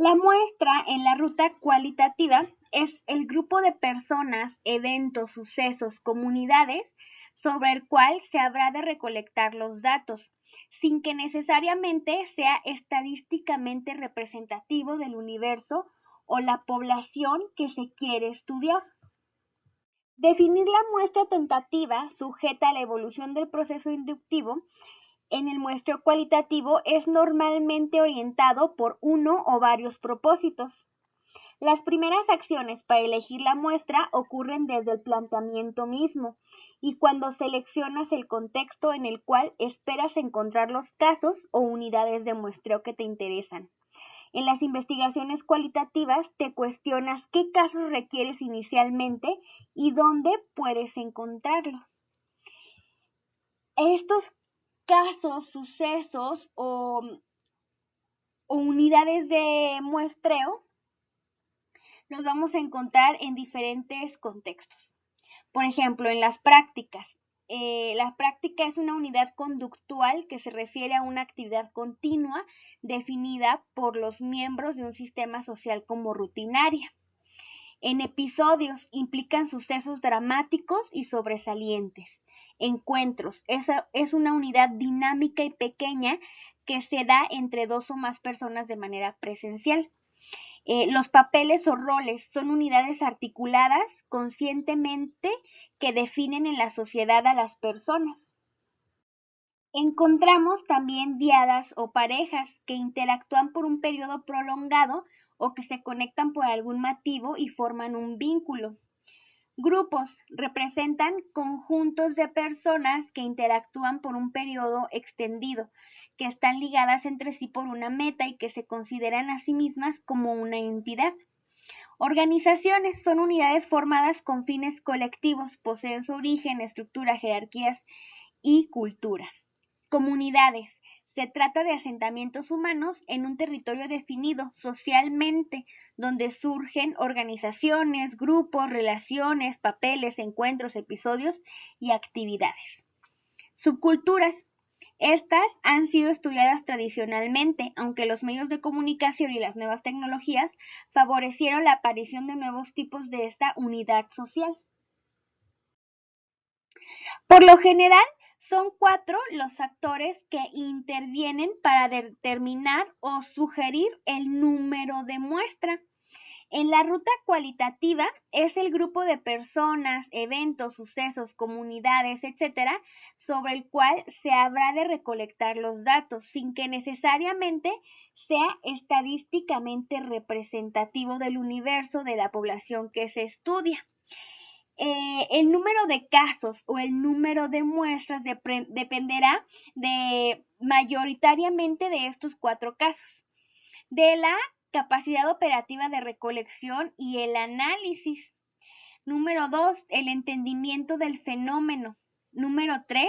La muestra en la ruta cualitativa es el grupo de personas, eventos, sucesos, comunidades sobre el cual se habrá de recolectar los datos, sin que necesariamente sea estadísticamente representativo del universo o la población que se quiere estudiar. Definir la muestra tentativa sujeta a la evolución del proceso inductivo en el muestreo cualitativo es normalmente orientado por uno o varios propósitos. Las primeras acciones para elegir la muestra ocurren desde el planteamiento mismo y cuando seleccionas el contexto en el cual esperas encontrar los casos o unidades de muestreo que te interesan. En las investigaciones cualitativas te cuestionas qué casos requieres inicialmente y dónde puedes encontrarlos. Estos casos, sucesos o unidades de muestreo los vamos a encontrar en diferentes contextos. Por ejemplo, en las prácticas. La práctica es una unidad conductual que se refiere a una actividad continua definida por los miembros de un sistema social como rutinaria. En episodios implican sucesos dramáticos y sobresalientes. Encuentros es una unidad dinámica y pequeña que se da entre dos o más personas de manera presencial. Los papeles o roles son unidades articuladas conscientemente que definen en la sociedad a las personas. Encontramos también diadas o parejas que interactúan por un periodo prolongado o que se conectan por algún motivo y forman un vínculo. Grupos representan conjuntos de personas que interactúan por un periodo extendido, que están ligadas entre sí por una meta y que se consideran a sí mismas como una entidad. Organizaciones son unidades formadas con fines colectivos, poseen su origen, estructura, jerarquías y cultura. Comunidades. Se trata de asentamientos humanos en un territorio definido socialmente, donde surgen organizaciones, grupos, relaciones, papeles, encuentros, episodios y actividades. Subculturas. Estas han sido estudiadas tradicionalmente, aunque los medios de comunicación y las nuevas tecnologías favorecieron la aparición de nuevos tipos de esta unidad social. Por lo general, son 4 los factores que intervienen para determinar o sugerir el número de muestra. En la ruta cualitativa es el grupo de personas, eventos, sucesos, comunidades, etcétera, sobre el cual se habrá de recolectar los datos, sin que necesariamente sea estadísticamente representativo del universo de la población que se estudia. El número de casos o el número de muestras dependerá mayoritariamente de estos 4 casos. De la capacidad operativa de recolección y el análisis. Número 2, el entendimiento del fenómeno. Número 3,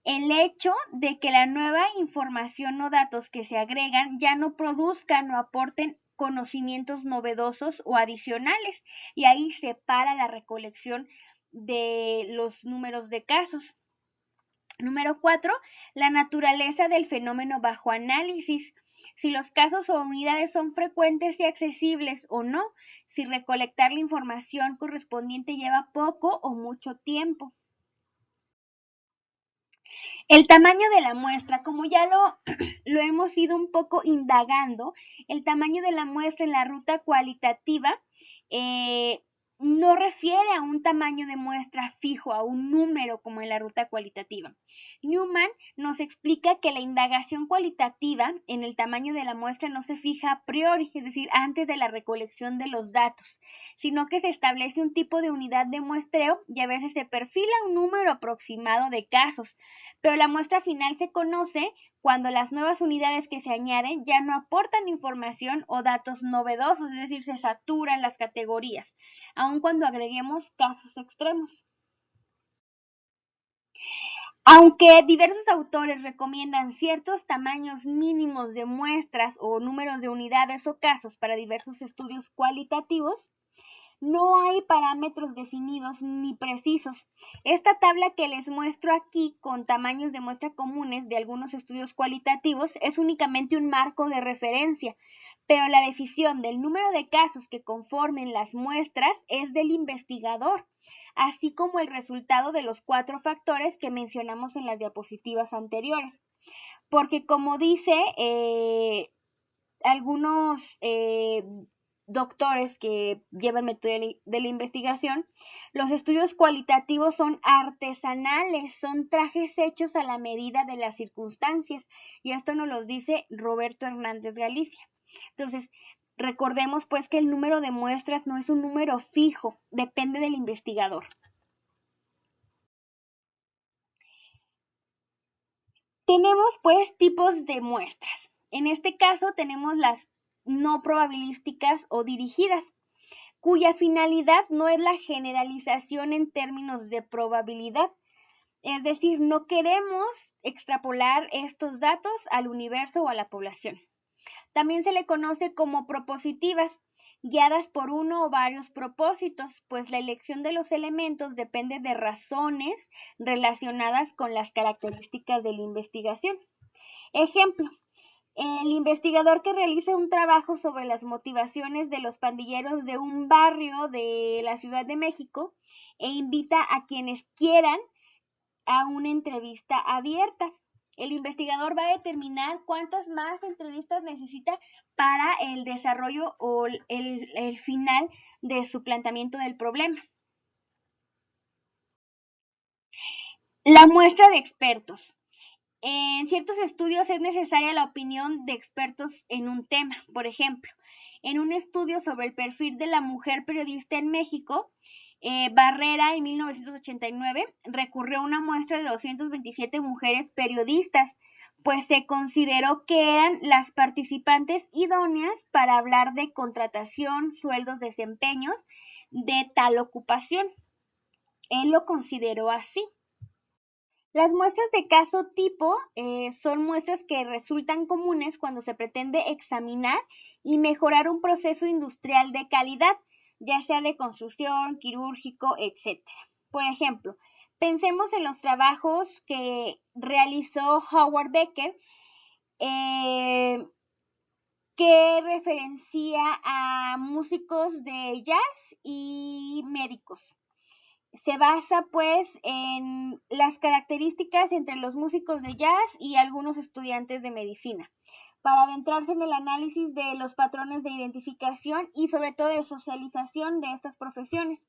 el hecho de que la nueva información o datos que se agregan ya no produzcan o aporten conocimientos novedosos o adicionales, y ahí se para la recolección de los números de casos. Número 4, la naturaleza del fenómeno bajo análisis. Si los casos o unidades son frecuentes y accesibles o no, si recolectar la información correspondiente lleva poco o mucho tiempo. El tamaño de la muestra, como ya lo hemos ido un poco indagando, el tamaño de la muestra en la ruta cualitativa no refiere a un tamaño de muestra fijo, a un número como en la ruta cualitativa. Newman nos explica que la indagación cualitativa en el tamaño de la muestra no se fija a priori, es decir, antes de la recolección de los datos, sino que se establece un tipo de unidad de muestreo y a veces se perfila un número aproximado de casos, pero la muestra final se conoce cuando las nuevas unidades que se añaden ya no aportan información o datos novedosos, es decir, se saturan las categorías, aun cuando agreguemos casos extremos. Aunque diversos autores recomiendan ciertos tamaños mínimos de muestras o números de unidades o casos para diversos estudios cualitativos, no hay parámetros definidos ni precisos. Esta tabla que les muestro aquí con tamaños de muestra comunes de algunos estudios cualitativos es únicamente un marco de referencia, pero la decisión del número de casos que conformen las muestras es del investigador, así como el resultado de los 4 factores que mencionamos en las diapositivas anteriores. Porque como dice algunos doctores que llevan método de la investigación, los estudios cualitativos son artesanales, son trajes hechos a la medida de las circunstancias, y esto nos lo dice Roberto Hernández Galicia. Entonces, recordemos pues que el número de muestras no es un número fijo, depende del investigador. Tenemos pues tipos de muestras. En este caso tenemos las no probabilísticas o dirigidas, cuya finalidad no es la generalización en términos de probabilidad. Es decir, no queremos extrapolar estos datos al universo o a la población. También se le conoce como propositivas, guiadas por uno o varios propósitos, pues la elección de los elementos depende de razones relacionadas con las características de la investigación. Ejemplo, el investigador que realiza un trabajo sobre las motivaciones de los pandilleros de un barrio de la Ciudad de México e invita a quienes quieran a una entrevista abierta. El investigador va a determinar cuántas más entrevistas necesita para el desarrollo o el final de su planteamiento del problema. La muestra de expertos. En ciertos estudios es necesaria la opinión de expertos en un tema. Por ejemplo, en un estudio sobre el perfil de la mujer periodista en México, Barrera en 1989 recurrió a una muestra de 227 mujeres periodistas, pues se consideró que eran las participantes idóneas para hablar de contratación, sueldos, desempeños de tal ocupación. Él lo consideró así. Las muestras de caso tipo son muestras que resultan comunes cuando se pretende examinar y mejorar un proceso industrial de calidad, ya sea de construcción, quirúrgico, etc. Por ejemplo, pensemos en los trabajos que realizó Howard Becker, que referencia a músicos de jazz y médicos. Se basa pues en las características entre los músicos de jazz y algunos estudiantes de medicina, para adentrarse en el análisis de los patrones de identificación y sobre todo de socialización de estas profesiones,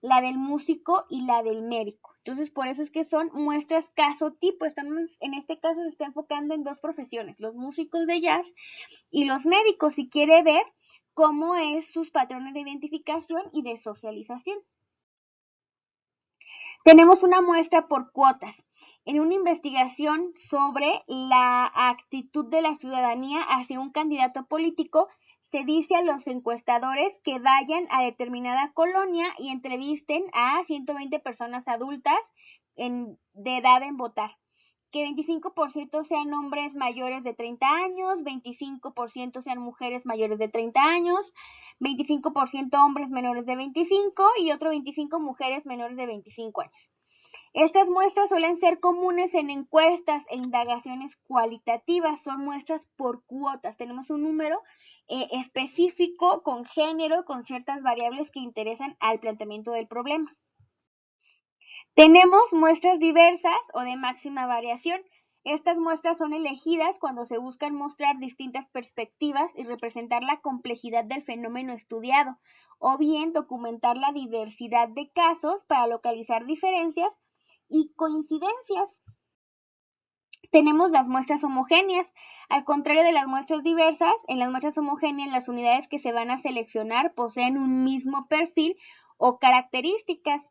la del músico y la del médico. Entonces, por eso es que son muestras caso tipo. Estamos, en este caso se está enfocando en 2 profesiones, los músicos de jazz y los médicos, si quiere ver cómo es sus patrones de identificación y de socialización. Tenemos una muestra por cuotas. En una investigación sobre la actitud de la ciudadanía hacia un candidato político, se dice a los encuestadores que vayan a determinada colonia y entrevisten a 120 personas adultas de edad en votar. Que 25% sean hombres mayores de 30 años, 25% sean mujeres mayores de 30 años, 25% hombres menores de 25 y otro 25 mujeres menores de 25 años. Estas muestras suelen ser comunes en encuestas e indagaciones cualitativas, son muestras por cuotas. Tenemos un número específico con género, con ciertas variables que interesan al planteamiento del problema. Tenemos muestras diversas o de máxima variación. Estas muestras son elegidas cuando se buscan mostrar distintas perspectivas y representar la complejidad del fenómeno estudiado, o bien documentar la diversidad de casos para localizar diferencias y coincidencias. Tenemos las muestras homogéneas. Al contrario de las muestras diversas, en las muestras homogéneas las unidades que se van a seleccionar poseen un mismo perfil o características.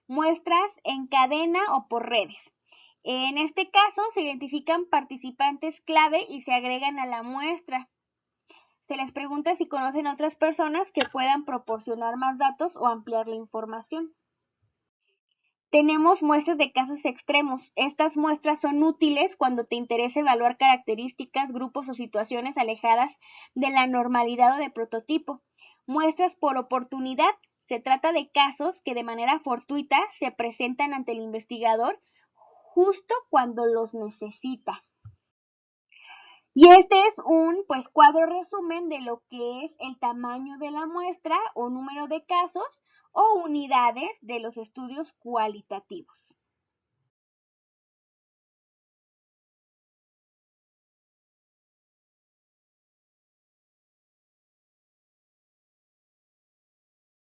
Muestras en cadena o por redes. En este caso se identifican participantes clave y se agregan a la muestra. Se les pregunta si conocen otras personas que puedan proporcionar más datos o ampliar la información. Tenemos muestras de casos extremos. Estas muestras son útiles cuando te interesa evaluar características, grupos o situaciones alejadas de la normalidad o de prototipo. Muestras por oportunidad. Se trata de casos que de manera fortuita se presentan ante el investigador justo cuando los necesita. Y este es un cuadro resumen de lo que es el tamaño de la muestra o número de casos o unidades de los estudios cualitativos.